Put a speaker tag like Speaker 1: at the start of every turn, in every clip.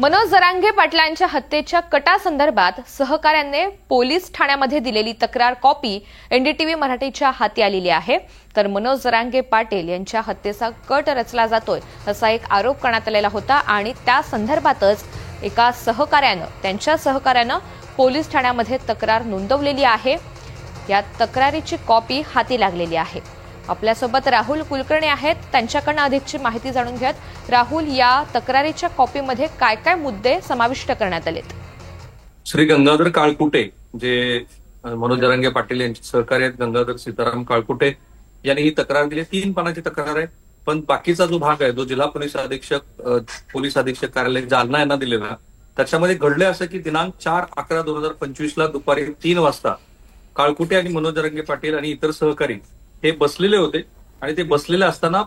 Speaker 1: मनोज जरांगे पाटलांच्या हत्येच्या कटासंदर्भात सहकाऱ्यांनी पोलीस ठाण्यामध्ये दिलेली तक्रार कॉपी एनडीटीव्ही मराठीच्या हाती आलेली आहे। तर मनोज जरांगे पाटील यांच्या हत्येचा कट रचला जातोय असा एक आरोप करण्यात आलेला होता आणि त्या संदर्भातच एका त्यांच्या सहकार्यानं पोलीस ठाण्यामध्ये तक्रार नोंदवलेली आहे। या तक्रारीची कॉपी हाती लागलेली आहे। आपल्यासोबत राहुल कुलकर्णी आहेत, त्यांच्याकडून अधिकची माहिती जाणून घेऊयात। राहुल, या तक्रारीच्या कॉपीमध्ये काय काय मुद्दे समाविष्ट करण्यात आलेत?
Speaker 2: श्री गंगाधर काळकुटे, जे मनोज जरांगे पाटील यांचे सहकारी आहेत, गंगाधर सीताराम काळकुटे यांनी ही तक्रार दिली। 3 पानाची तक्रार आहे, पण बाकीचा जो भाग आहे, जो जिल्हा पोलीस अधीक्षक कार्यालय जालना यांना दिलेला, त्याच्यामध्ये घडले असं की दिनांक 4/11/2025 ला दुपारी 3 वाजता काळकुटे आणि मनोज जरांगे पाटील आणि इतर सहकारी हे बसलेले होते आणि ते बसलेले असताना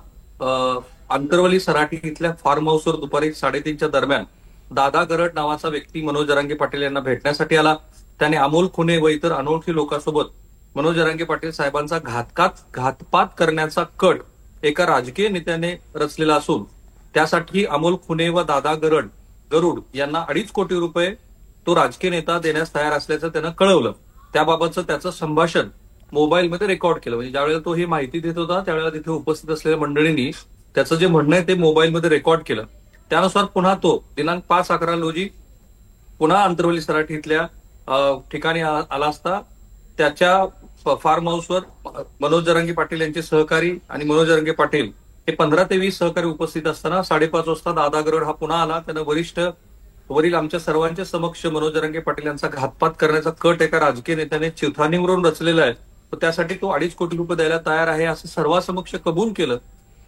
Speaker 2: आंतरवली सराठी इथल्या फार्म हाऊसवर दुपारी 3:30च्या दरम्यान दादा गरड नावाचा व्यक्ती मनोज जरांगे पाटील यांना भेटण्यासाठी आला। त्याने अमोल खुने व इतर अनोळखी लोकांसोबत मनोज जरांगे पाटील साहेबांचा घातपात करण्याचा कट एका राजकीय नेत्याने रचलेला असून त्यासाठी अमोल खुने व दादा गरुड यांना 2.5 कोटी रुपये तो राजकीय नेता देण्यास तयार असल्याचं त्यानं कळवलं। त्याबाबतचं त्याचं संभाषण मोबाईलमध्ये रेकॉर्ड केलं। म्हणजे ज्यावेळेला तो ही माहिती देत होता त्यावेळेला तिथे उपस्थित असलेल्या मंडळींनी त्याचं जे म्हणणं आहे ते मोबाईलमध्ये रेकॉर्ड केलं। त्यानुसार पुन्हा तो दिनांक 5/11 रोजी पुन्हा आंतरवली सराठीतल्या ठिकाणी आला असता त्याच्या फार्म हाऊसवर मनोज जरांगे पाटील यांचे सहकारी आणि मनोज जरांगे पाटील हे 15 ते 20 सहकारी उपस्थित असताना 5:30 वाजता दादा गरड हा पुन्हा आला। त्यानं वरील आमच्या सर्वांच्या समक्ष मनोज जरांगे पाटील यांचा घातपात करण्याचा कट एका राजकीय नेत्याने चिथाणीवरून रचलेला आहे व त्यासाठी तो 2.5 कोटी रुपये द्यायला तयार आहे असं सर्वांसमक्ष कबूल केलं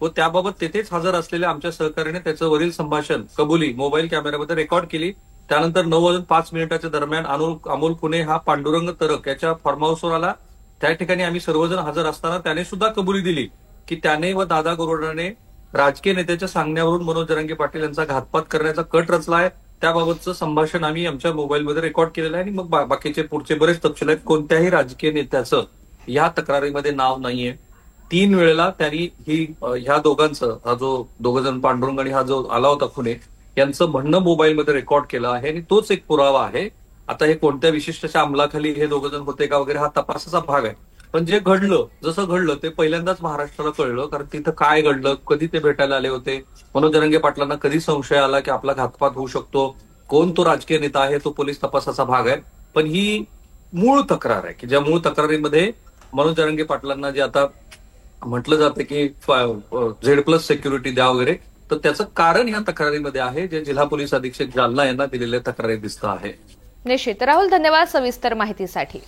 Speaker 2: व त्याबाबत तेथेच हजर असलेल्या आमच्या सहकार्याने त्याचं वरील संभाषण कबुली मोबाईल कॅमेऱ्यामध्ये रेकॉर्ड केली। त्यानंतर 9:05 दरम्यान अमोल खुने हा पांडुरंग तरक याच्या फार्म हाऊसवर आला। त्या ठिकाणी आम्ही सर्वजण हजर असताना त्याने सुद्धा कबुली दिली की त्याने व दादा गरुडाने राजकीय नेत्याच्या सांगण्यावरून मनोज जरांगे पाटील यांचा घातपात करण्याचा कट रचला आहे। त्याबाबतचं संभाषण आम्ही आमच्या मोबाईलमध्ये रेकॉर्ड केलेलं आहे आणि मग बाकीचे पुढचे बरेच तपशील आहेत। कोणत्याही राजकीय नेत्याचं या तक्रारीमध्ये नाव नाहीये। 3 वेळेला त्यांनी ह्या दोघांचं, हा जो 2 जण पांडुरंग आणि हा जो आला होता खुने, यांचं म्हणणं मोबाईलमध्ये रेकॉर्ड केलं आहे आणि तोच एक पुरावा आहे। आता हे कोणत्या विशिष्टच्या अंमलाखाली हे 2 जण होते का वगैरे हा तपासाचा भाग आहे, पण जे घडलं, जसं घडलं ते पहिल्यांदाच महाराष्ट्राला कळलं। कारण तिथं काय घडलं, कधी ते भेटायला आले होते, मनोज जरांगे पाटलांना कधी संशय आला की आपला घातपात होऊ शकतो, कोण तो राजकीय नेता आहे, तो पोलीस तपासाचा भाग आहे। पण ही मूळ तक्रार आहे की ज्या मूळ तक्रारीमध्ये मनोज जरांगे पाटलांना जे आता म्हटलं जातं की Z+ सिक्युरिटी द्या वगैरे, तर त्याचं कारण या तक्रारीमध्ये आहे, जे जिल्हा पोलीस अधीक्षक जालना यांना दिलेल्या तक्रारी दिसतं आहे।
Speaker 1: निश्चित राहुल, धन्यवाद सविस्तर माहितीसाठी।